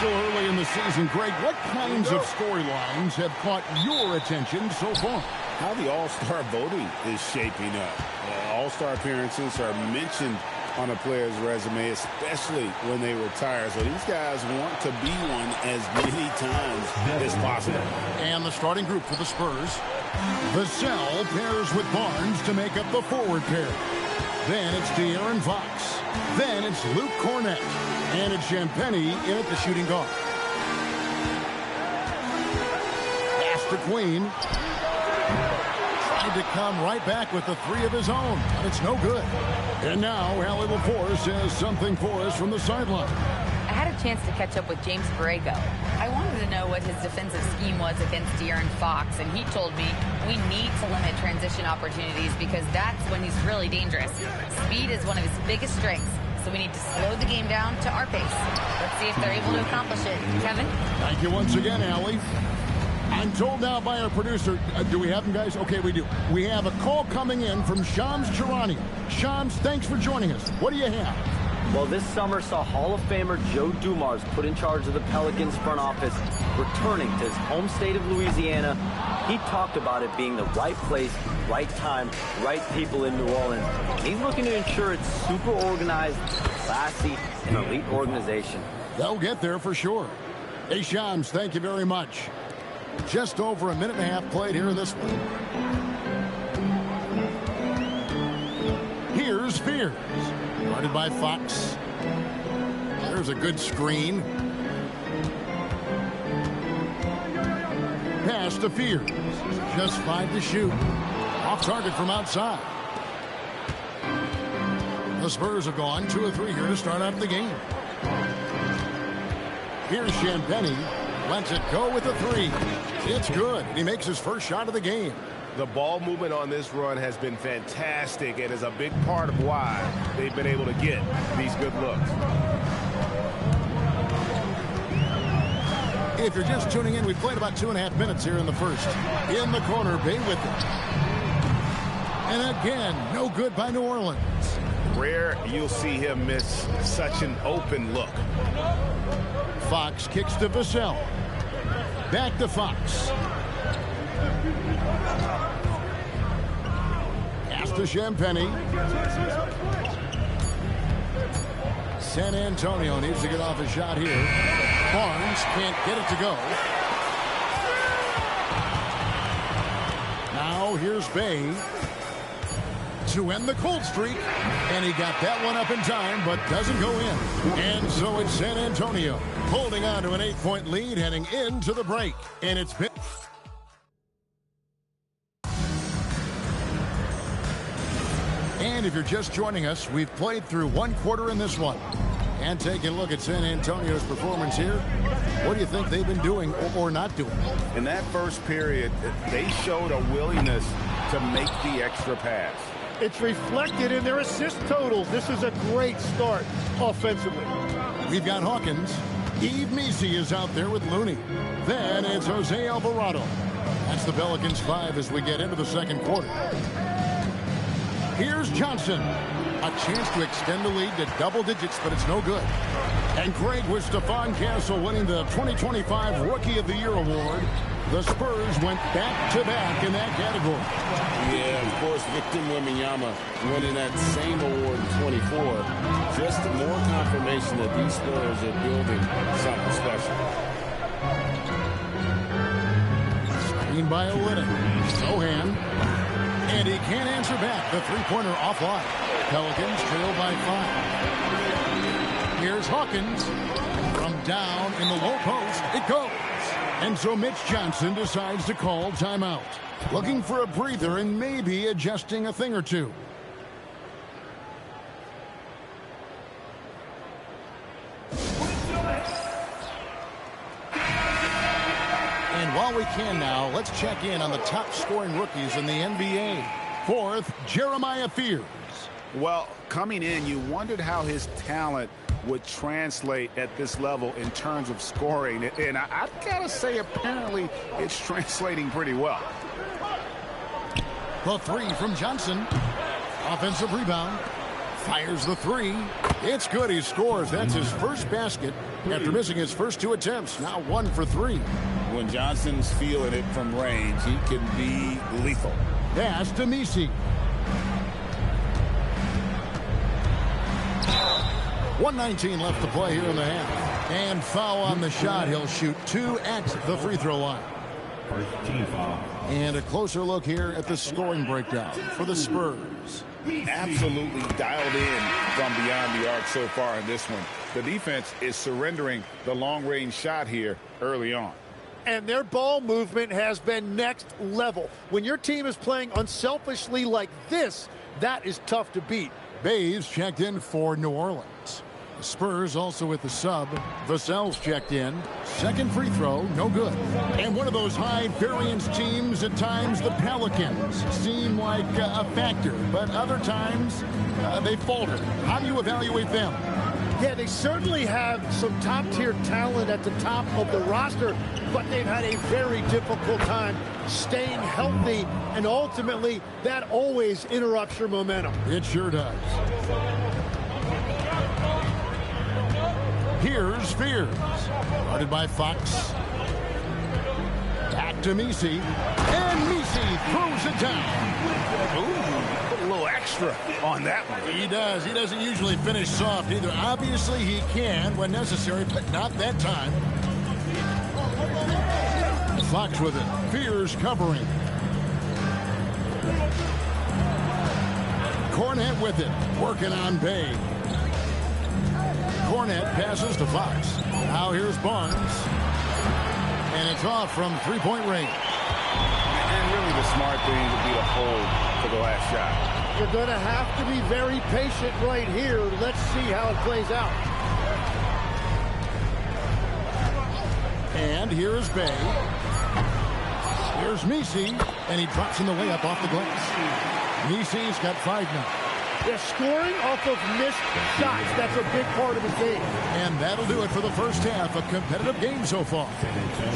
still early in the season, Greg. What kinds of storylines have caught your attention so far? How the All-Star voting is shaping up. All-Star appearances are mentioned on a player's resume, especially when they retire. So these guys want to be one as many times as possible. And the starting group for the Spurs. Vassell pairs with Barnes to make up the forward pair. Then it's De'Aaron Fox. Then it's Luke Cornett. And it's Champagnie in at the shooting guard. Pass to Queen. Tried to come right back with the three of his own, but it's no good. And now Allie LaForce has something for us from the sideline. I had a chance to catch up with James Borrego. I wanted to know what his defensive scheme was against De'Aaron Fox, and he told me we need to limit transition opportunities because that's when he's really dangerous. Speed is one of his biggest strengths, so we need to slow the game down to our pace. Let's see if they're able to accomplish it. Kevin? Thank you once again, Allie. I'm told now by our producer, do we have him, guys? Okay, we do. We have a call coming in from Shams Charania. Shams, thanks for joining us. What do you have? Well, this summer saw Hall of Famer Joe Dumars put in charge of the Pelicans front office, returning to his home state of Louisiana. He talked about it being the right place, right time, right people in New Orleans. He's looking to ensure it's super organized, classy, and elite organization. They'll get there for sure. Hey, Shams, thank you very much. Just over a minute and a half played here in this one. Here's Spears. Guarded by Fox. There's a good screen. Pass to Spears. Just 5 to shoot. Off target from outside. The Spurs have gone 2 of 3 here to start out the game. Here's Champagnie. Lets it go with a 3. It's good. He makes his first shot of the game. The ball movement on this run has been fantastic and is a big part of why they've been able to get these good looks. If you're just tuning in, we've played about 2.5 minutes here in the first. In the corner, Bay with it. And again, no good by New Orleans. Rare you'll see him miss such an open look. Fox kicks to Vassell. Back to Fox. Pass to Champagnie. San Antonio needs to get off a shot here. Barnes can't get it to go. Now here's Bay to end the cold streak. And he got that one up in time, but doesn't go in. And so it's San Antonio holding on to an 8-point lead heading into the break. And it's been... And if you're just joining us, we've played through 1 quarter in this one. And taking a look at San Antonio's performance here, what do you think they've been doing or not doing? In that first period, they showed a willingness to make the extra pass. It's reflected in their assist totals. This is a great start offensively. We've got Hawkins. Yves Missi is out there with Looney. Then it's Jose Alvarado. That's the Pelicans 5 as we get into the second quarter. Here's Johnson. A chance to extend the lead to double digits, but it's no good. And Greg, with Stephon Castle winning the 2025 Rookie of the Year award, the Spurs went back-to-back in that category. Yeah, of course, Victor Wembanyama winning that same award in 24. Just more confirmation that these Spurs are building something special. Screen by Olynyk. Sohan. And he can't answer back. The three-pointer offline. Pelicans trail by 5. Here's Hawkins. From down in the low post, it goes. And so Mitch Johnson decides to call timeout. Looking for a breather and maybe adjusting a thing or two. And while we can now, let's check in on the top scoring rookies in the NBA. 4th, Jeremiah Fears. Well, coming in, you wondered how his talent would translate at this level in terms of scoring. And I've got to say, apparently, it's translating pretty well. The 3 from Johnson. Offensive rebound. Fires the three. It's good. He scores. That's his first basket after missing his first 2 attempts. Now 1 for 3. When Johnson's feeling it from range, he can be lethal. Pass to Misi. 1:19 left to play here in the half. And foul on the shot. He'll shoot 2 at the free throw line. And a closer look here at the scoring breakdown for the Spurs. Absolutely dialed in from beyond the arc so far in this one. The defense is surrendering the long-range shot here early on. And their ball movement has been next level. When your team is playing unselfishly like this, that is tough to beat. Bays checked in for New Orleans. The Spurs also with the sub. Vassell's checked in. Second free throw, no good. And one of those high variance teams, at times the Pelicans seem like a factor, but other times they falter. How do you evaluate them? Yeah, they certainly have some top-tier talent at the top of the roster, but they've had a very difficult time staying healthy, and ultimately that always interrupts your momentum. It sure does. Here's Spears. Guarded by Fox. Back to Misi. And Misi throws it down. Ooh, put a little extra on that one. He does. He doesn't usually finish soft either. Obviously, he can when necessary, but not that time. Fox with it. Spears covering. Cornet with it. Working on Bay. Cornet passes to Fox. Now here's Barnes. And it's off from three-point range. And really the smart thing would be to hold for the last shot. You're going to have to be very patient right here. Let's see how it plays out. And here's Bay. Here's Misi. And he drops in the layup off the glass. Misi's got 5 now. They're scoring off of missed shots. That's a big part of his game. And that'll do it for the first half. A competitive game so far.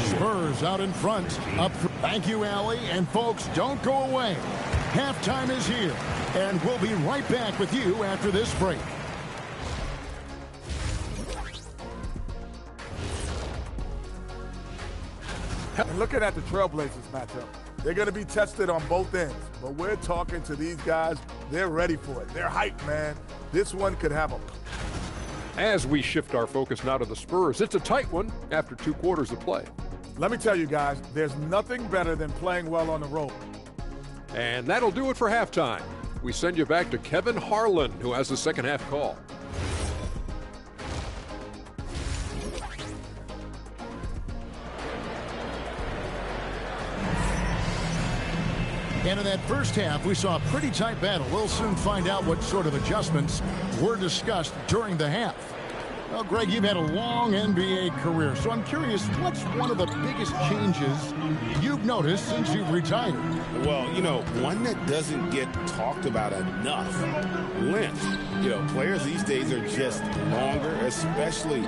Spurs out in front. Thank you, Allie. And folks, don't go away. Halftime is here. And we'll be right back with you after this break. Looking at the Trailblazers matchup, they're going to be tested on both ends. But we're talking to these guys. They're ready for it. They're hyped, man. This one could have a... As we shift our focus now to the Spurs, it's a tight one after 2 quarters of play. Let me tell you guys, there's nothing better than playing well on the road. And that'll do it for halftime. We send you back to Kevin Harlan, who has the second half call. And in that first half, we saw a pretty tight battle. We'll soon find out what sort of adjustments were discussed during the half. Well, Greg, you've had a long NBA career, so I'm curious, what's one of the biggest changes you've noticed since you've retired? Well, you know, one that doesn't get talked about enough, length. You know, players these days are just longer, especially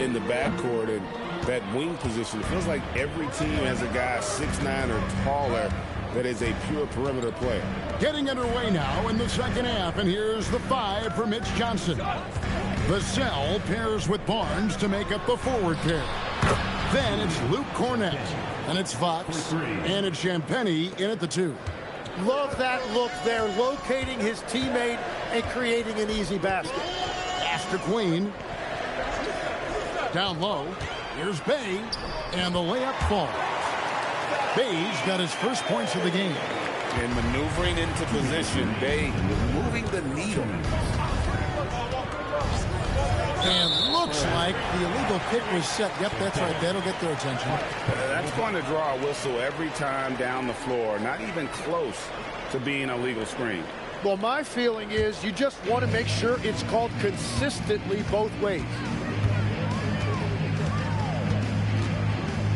in the backcourt and that wing position. It feels like every team has a guy 6'9" or taller that is a pure perimeter player. Getting underway now in the second half, and here's the 5 for Mitch Johnson. Vassell pairs with Barnes to make up the forward pair. Then it's Luke Cornet, and it's Fox, and it's Champagnie in at the 2. Love that look there, locating his teammate and creating an easy basket. Pass to Queen. Down low. Here's Bay, and the layup falls. Bay's got his first points of the game. And maneuvering into position, Bay moving the needle. And looks like the illegal kick was set. Yep, that's right. That'll get their attention. That's going to draw a whistle every time down the floor. Not even close to being a legal screen. Well, my feeling is you just want to make sure it's called consistently both ways.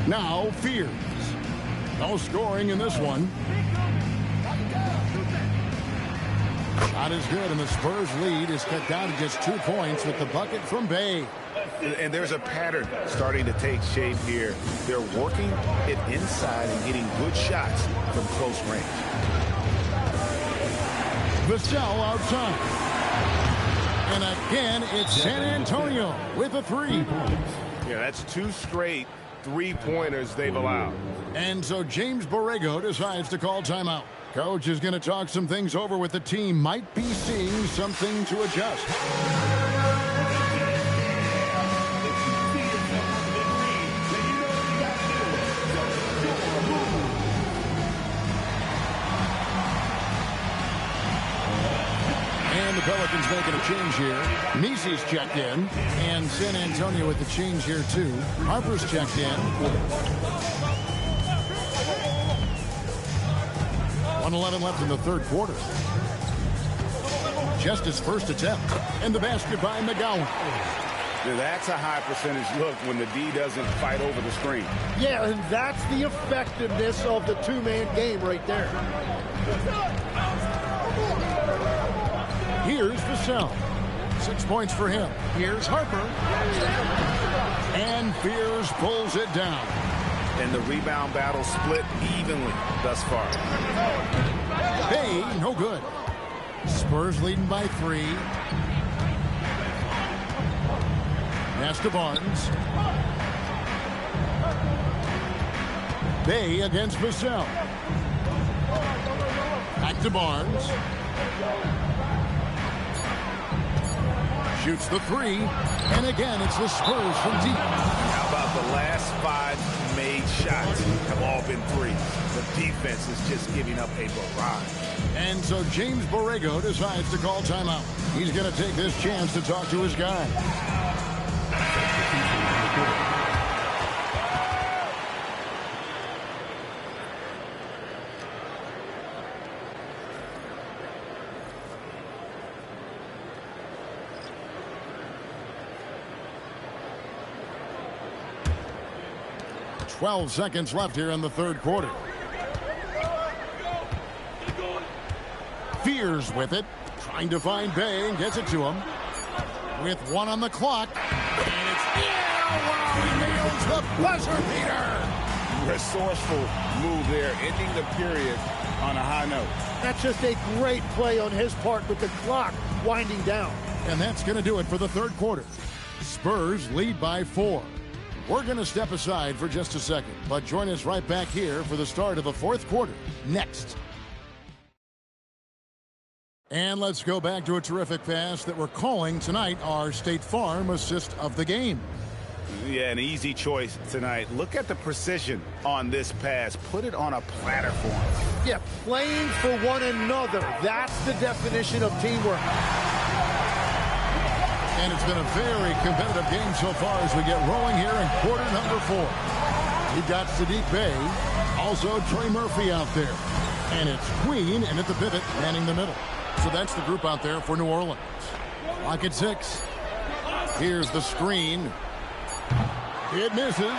Now, Fears. No scoring in this one. Shot is good, and the Spurs lead is cut down to just 2 points with the bucket from Bay. And there's a pattern starting to take shape here. They're working it inside and getting good shots from close range. Vassell outside. And again, it's San Antonio with a three. Yeah, that's 2 straight three-pointers they've allowed. And so James Borrego decides to call timeout. Coach is going to talk some things over with the team. Might be seeing something to adjust. And the Pelicans making a change here. Nisi's checked in. And San Antonio with the change here, too. Harper's checked in. 1:11 left in the third quarter. Just his first attempt. And the basket by McGowan. Now that's a high percentage look when the D doesn't fight over the screen. Yeah, and that's the effectiveness of the two-man game right there. Here's Vassell. 6 points for him. Here's Harper. And Fears pulls it down. And the rebound battle split evenly thus far. Bay, no good. Spurs leading by 3. Pass to Barnes. Bay against Vassell. Back to Barnes. Shoots the 3. And again, it's the Spurs from deep. How about the last 5 made shots have all been threes? The defense is just giving up a barrage. And so James Borrego decides to call timeout. He's going to take this chance to talk to his guy. 12 seconds left here in the third quarter. Fears with it, trying to find Bay, and gets it to him. With 1 on the clock. And it's wow, he nails the buzzer beater. Resourceful move there, ending the period on a high note. That's just a great play on his part with the clock winding down. And that's going to do it for the third quarter. Spurs lead by 4. We're going to step aside for just a second, but join us right back here for the start of the fourth quarter next. And let's go back to a terrific pass that we're calling tonight our State Farm assist of the game. Yeah, an easy choice tonight. Look at the precision on this pass. Put it on a platter for him. Yeah, playing for one another. That's the definition of teamwork. And it's been a very competitive game so far as we get rolling here in quarter number 4. We've got Sadiq Bey, also Trey Murphy out there. And it's Queen, and at the pivot, manning the middle. So that's the group out there for New Orleans. Clock at 6. Here's the screen. It misses.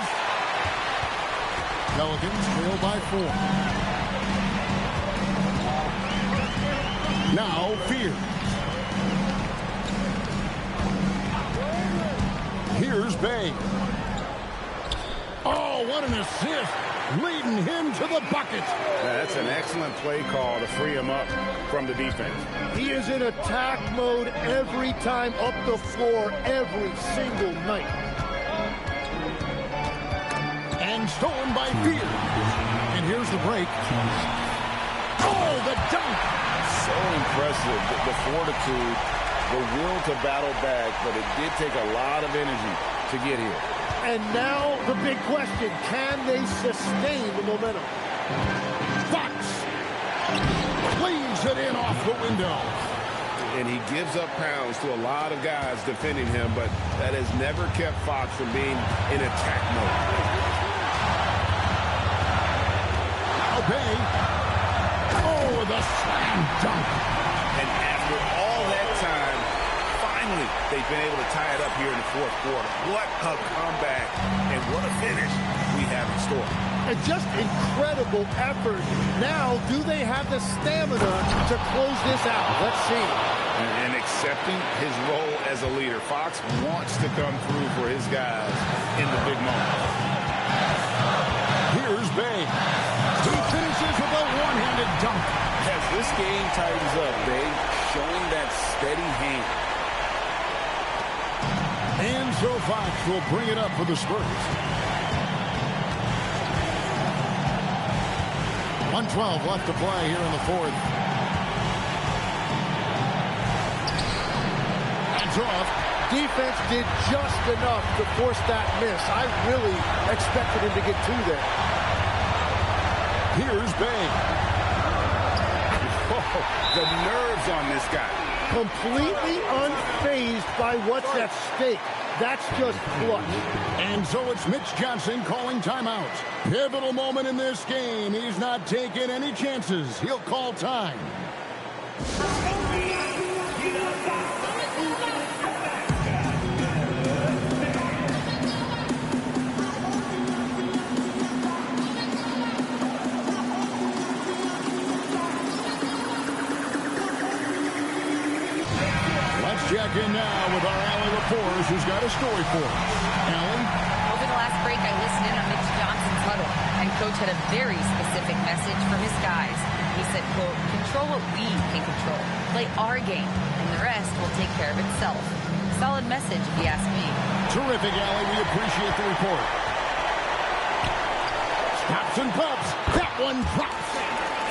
Pelicans trail by 4. Now Fears. Here's Bay. Oh, what an assist. Leading him to the bucket. That's an excellent play call to free him up from the defense. He is in attack mode every time up the floor, every single night. And stolen by Fears. And here's the break. Oh, the dunk. So impressive, the fortitude, the will to battle back, but it did take a lot of energy to get here. And now the big question, can they sustain the momentum? Fox leaves it in off the window. And he gives up pounds to a lot of guys defending him, but that has never kept Fox from being in attack mode. Bay. Oh, the slam dunk. And after all that time, finally, they've been able to tie it up here in the fourth quarter. What a comeback, and what a finish we have in store. And just incredible effort. Now, do they have the stamina to close this out? Let's see. And accepting his role as a leader. Fox wants to come through for his guys in the big moments. Here's Bay. He finishes with a one-handed dunk. As this game tightens up, Bay showing that steady hand. And so Fox will bring it up for the Spurs. 1:12 left to play here in the fourth. That's off. Defense did just enough to force that miss. I really expected him to get two there. Here's Bay. Oh, the nerves on this guy. Completely unfazed by what's at stake. That's just clutch. And so it's Mitch Johnson calling timeout. Pivotal moment in this game. He's not taking any chances. He'll call time. Check in now with our Allie reporters who's got a story for us. Allie? Over the last break, I listened in on Mitch Johnson's huddle, and Coach had a very specific message for his guys. He said, quote, control what we can control. Play our game, and the rest will take care of itself. Solid message, if you ask me. Terrific, Allie. We appreciate the report. Stops and pops. That one drops.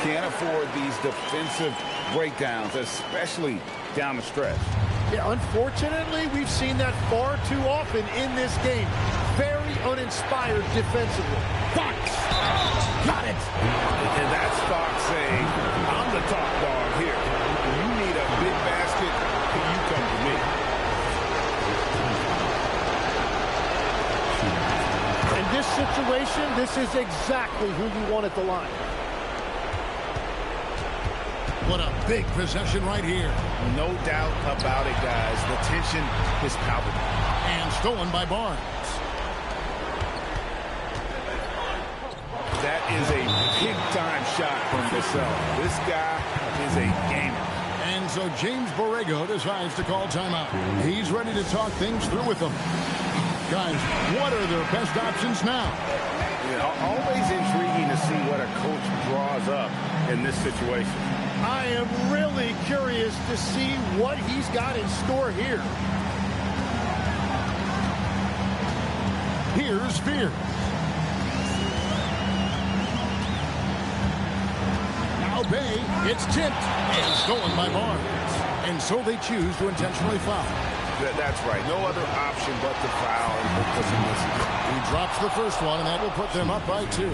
Can't afford these defensive breakdowns, especially down the stretch. Yeah, unfortunately, we've seen that far too often in this game. Very uninspired defensively. Fox got it. And that's Fox saying, I'm the top dog here. You need a big basket, you come to me. In this situation, this is exactly who you want at the line. What a big possession right here. No doubt about it, guys. The tension is palpable. And stolen by Barnes. That is a big-time shot from Vassell. This guy is a gamer. And so James Borrego decides to call timeout. He's ready to talk things through with them. Guys, what are their best options now? Always intriguing to see what a coach draws up in this situation. I am really curious to see what he's got in store here. Here's Spears. Now Bay, it's tipped and stolen by Barnes. And so they choose to intentionally foul. That's right. No other option but to foul and put this in this. He drops the first one, and that will put them up by 2.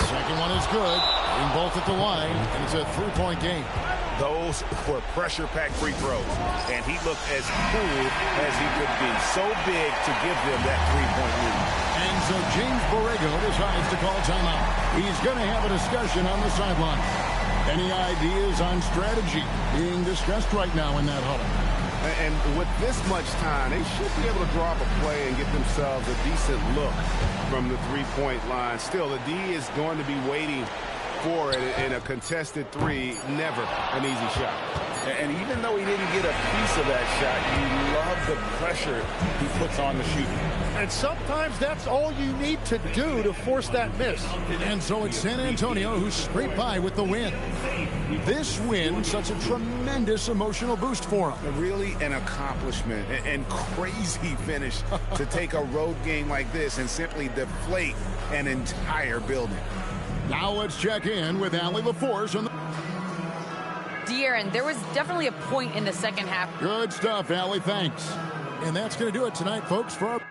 Second one is good. In both at the line, and it's a 3-point game. Those were pressure-packed free throws, and he looked as cool as he could be. So big to give them that 3-point lead. And so James Borrego decides to call timeout. He's going to have a discussion on the sideline. Any ideas on strategy being discussed right now in that huddle? And with this much time, they should be able to draw up a play and get themselves a decent look from the three-point line. Still, the D is going to be waiting for it in a contested three. Never an easy shot. And even though he didn't get a piece of that shot, you love the pressure he puts on the shooter. And sometimes that's all you need to do to force that miss. And so it's San Antonio who scraped by with the win. This win such a tremendous emotional boost for them. Really an accomplishment and crazy finish to take a road game like this and simply deflate an entire building. Now let's check in with Allie LaForce on the... De'Aaron, there was definitely a point in the second half. Good stuff, Allie. Thanks. And that's going to do it tonight, folks, for our...